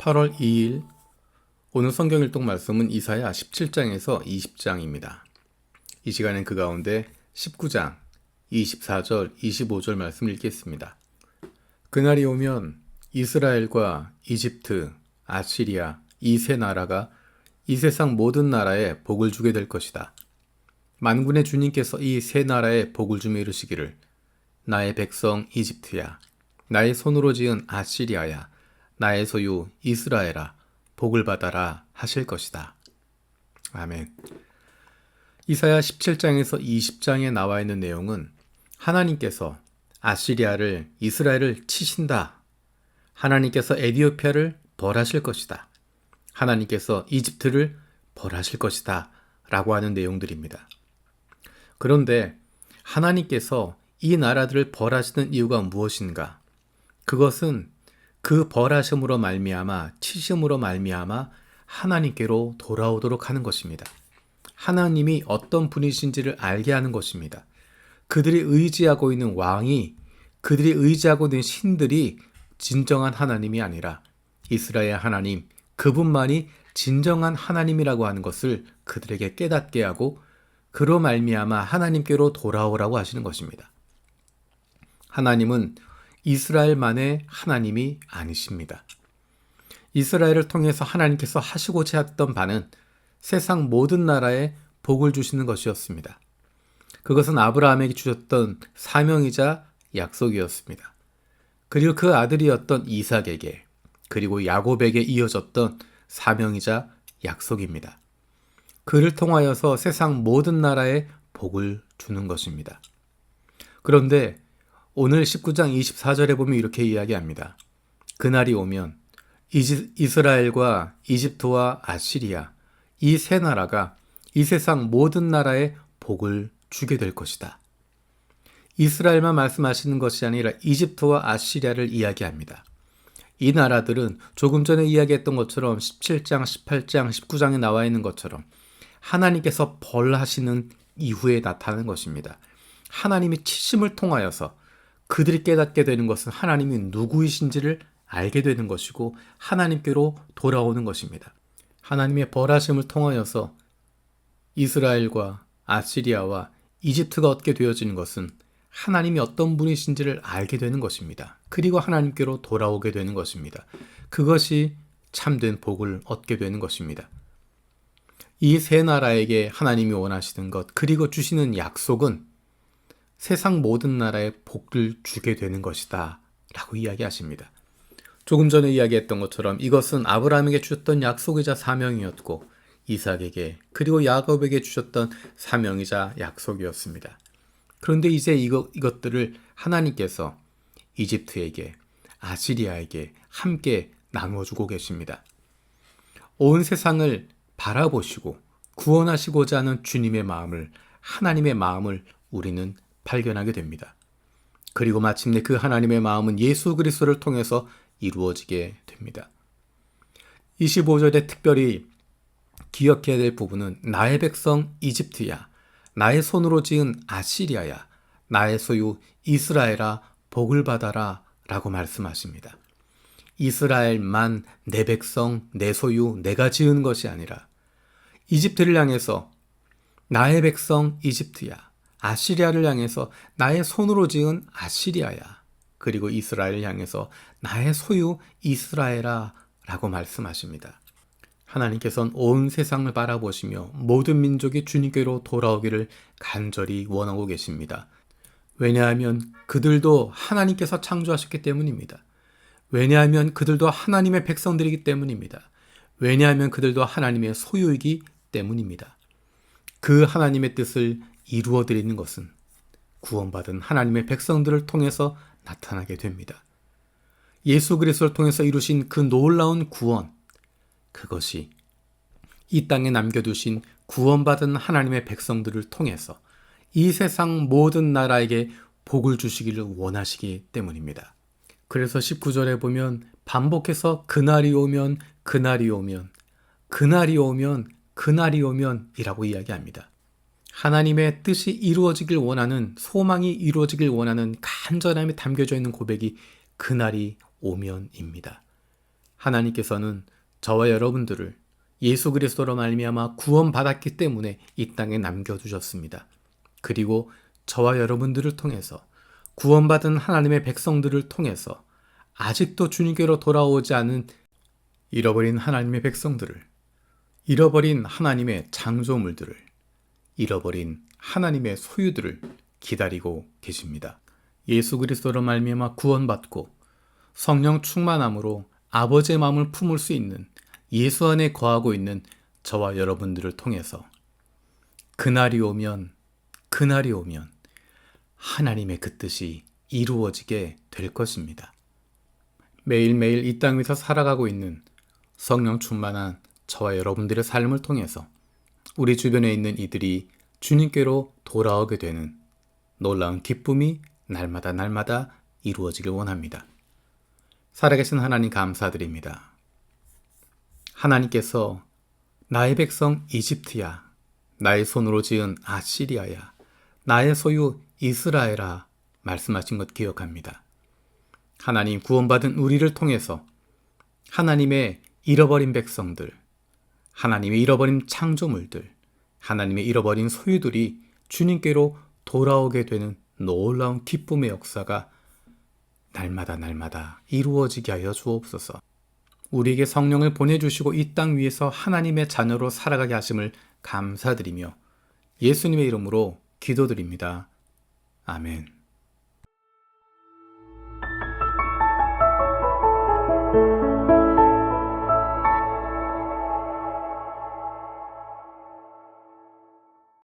8월 2일 오늘 성경 일독 말씀은 이사야 17장에서 20장입니다. 이 시간엔 그 가운데 19장 24절 25절 말씀 읽겠습니다. 그날이 오면 이스라엘과 이집트, 아시리아 이 세 나라가 이 세상 모든 나라에 복을 주게 될 것이다. 만군의 주님께서 이 세 나라에 복을 주며 이르시기를 나의 백성 이집트야, 나의 손으로 지은 아시리아야, 나의 소유 이스라엘아, 복을 받아라 하실 것이다. 아멘. 이사야 17장에서 20장에 나와 있는 내용은 하나님께서 아시리아를, 이스라엘을 치신다. 하나님께서 에디오피아를 벌하실 것이다. 하나님께서 이집트를 벌하실 것이다. 라고 하는 내용들입니다. 그런데 하나님께서 이 나라들을 벌하시는 이유가 무엇인가? 그것은 그 벌하심으로 말미암아, 치심으로 말미암아 하나님께로 돌아오도록 하는 것입니다. 하나님이 어떤 분이신지를 알게 하는 것입니다. 그들이 의지하고 있는 왕이, 그들이 의지하고 있는 신들이 진정한 하나님이 아니라 이스라엘 하나님, 그분만이 진정한 하나님이라고 하는 것을 그들에게 깨닫게 하고 그로 말미암아 하나님께로 돌아오라고 하시는 것입니다. 하나님은 이스라엘만의 하나님이 아니십니다. 이스라엘을 통해서 하나님께서 하시고자 했던 바는 세상 모든 나라에 복을 주시는 것이었습니다. 그것은 아브라함에게 주셨던 사명이자 약속이었습니다. 그리고 그 아들이었던 이삭에게, 그리고 야곱에게 이어졌던 사명이자 약속입니다. 그를 통하여서 세상 모든 나라에 복을 주는 것입니다. 그런데 오늘 19장 24절에 보면 이렇게 이야기합니다. 그날이 오면 이스라엘과 이집트와 아시리아 이 세 나라가 이 세상 모든 나라에 복을 주게 될 것이다. 이스라엘만 말씀하시는 것이 아니라 이집트와 아시리아를 이야기합니다. 이 나라들은 조금 전에 이야기했던 것처럼 17장, 18장, 19장에 나와 있는 것처럼 하나님께서 벌하시는 이후에 나타나는 것입니다. 하나님이 치심을 통하여서 그들이 깨닫게 되는 것은 하나님이 누구이신지를 알게 되는 것이고 하나님께로 돌아오는 것입니다. 하나님의 벌하심을 통하여서 이스라엘과 아시리아와 이집트가 얻게 되어지는 것은 하나님이 어떤 분이신지를 알게 되는 것입니다. 그리고 하나님께로 돌아오게 되는 것입니다. 그것이 참된 복을 얻게 되는 것입니다. 이 세 나라에게 하나님이 원하시는 것, 그리고 주시는 약속은 세상 모든 나라에 복을 주게 되는 것이다 라고 이야기하십니다. 조금 전에 이야기했던 것처럼 이것은 아브라함에게 주셨던 약속이자 사명이었고 이삭에게 그리고 야곱에게 주셨던 사명이자 약속이었습니다. 그런데 이제 이것들을 하나님께서 이집트에게, 아시리아에게 함께 나눠주고 계십니다. 온 세상을 바라보시고 구원하시고자 하는 주님의 마음을, 하나님의 마음을 우리는 발견하게 됩니다. 그리고 마침내 그 하나님의 마음은 예수 그리스도를 통해서 이루어지게 됩니다. 25절에 특별히 기억해야 될 부분은 나의 백성 이집트야, 나의 손으로 지은 아시리아야, 나의 소유 이스라엘아, 복을 받아라 라고 말씀하십니다. 이스라엘만 내 백성, 내 소유, 내가 지은 것이 아니라 이집트를 향해서 나의 백성 이집트야, 아시리아를 향해서 나의 손으로 지은 아시리아야, 그리고 이스라엘을 향해서 나의 소유 이스라엘아 라고 말씀하십니다. 하나님께서는 온 세상을 바라보시며 모든 민족이 주님께로 돌아오기를 간절히 원하고 계십니다. 왜냐하면 그들도 하나님께서 창조하셨기 때문입니다. 왜냐하면 그들도 하나님의 백성들이기 때문입니다. 왜냐하면 그들도 하나님의 소유이기 때문입니다. 그 하나님의 뜻을 이루어드리는 것은 구원받은 하나님의 백성들을 통해서 나타나게 됩니다. 예수 그리스도를 통해서 이루신 그 놀라운 구원, 그것이 이 땅에 남겨두신 구원받은 하나님의 백성들을 통해서 이 세상 모든 나라에게 복을 주시기를 원하시기 때문입니다. 그래서 19절에 보면 반복해서 그날이 오면, 그날이 오면, 그날이 오면, 그날이 오면 이라고 이야기합니다. 하나님의 뜻이 이루어지길 원하는, 소망이 이루어지길 원하는 간절함이 담겨져 있는 고백이 그날이 오면입니다. 하나님께서는 저와 여러분들을 예수 그리스도로 말미암아 구원받았기 때문에 이 땅에 남겨두셨습니다. 그리고 저와 여러분들을 통해서 구원받은 하나님의 백성들을 통해서 아직도 주님께로 돌아오지 않은 잃어버린 하나님의 백성들을, 잃어버린 하나님의 창조물들을, 잃어버린 하나님의 소유들을 기다리고 계십니다. 예수 그리스도로 말미암아 구원받고 성령 충만함으로 아버지의 마음을 품을 수 있는 예수 안에 거하고 있는 저와 여러분들을 통해서 그날이 오면 하나님의 그 뜻이 이루어지게 될 것입니다. 매일매일 이 땅 위에서 살아가고 있는 성령 충만한 저와 여러분들의 삶을 통해서 우리 주변에 있는 이들이 주님께로 돌아오게 되는 놀라운 기쁨이 날마다 이루어지길 원합니다. 살아계신 하나님 감사드립니다. 하나님께서 나의 백성 이집트야, 나의 손으로 지은 아시리아야, 나의 소유 이스라엘아 말씀하신 것 기억합니다. 하나님, 구원받은 우리를 통해서 하나님의 잃어버린 백성들, 하나님의 잃어버린 창조물들, 하나님의 잃어버린 소유들이 주님께로 돌아오게 되는 놀라운 기쁨의 역사가 날마다 이루어지게 하여 주옵소서. 우리에게 성령을 보내주시고 이 땅 위에서 하나님의 자녀로 살아가게 하심을 감사드리며 예수님의 이름으로 기도드립니다. 아멘.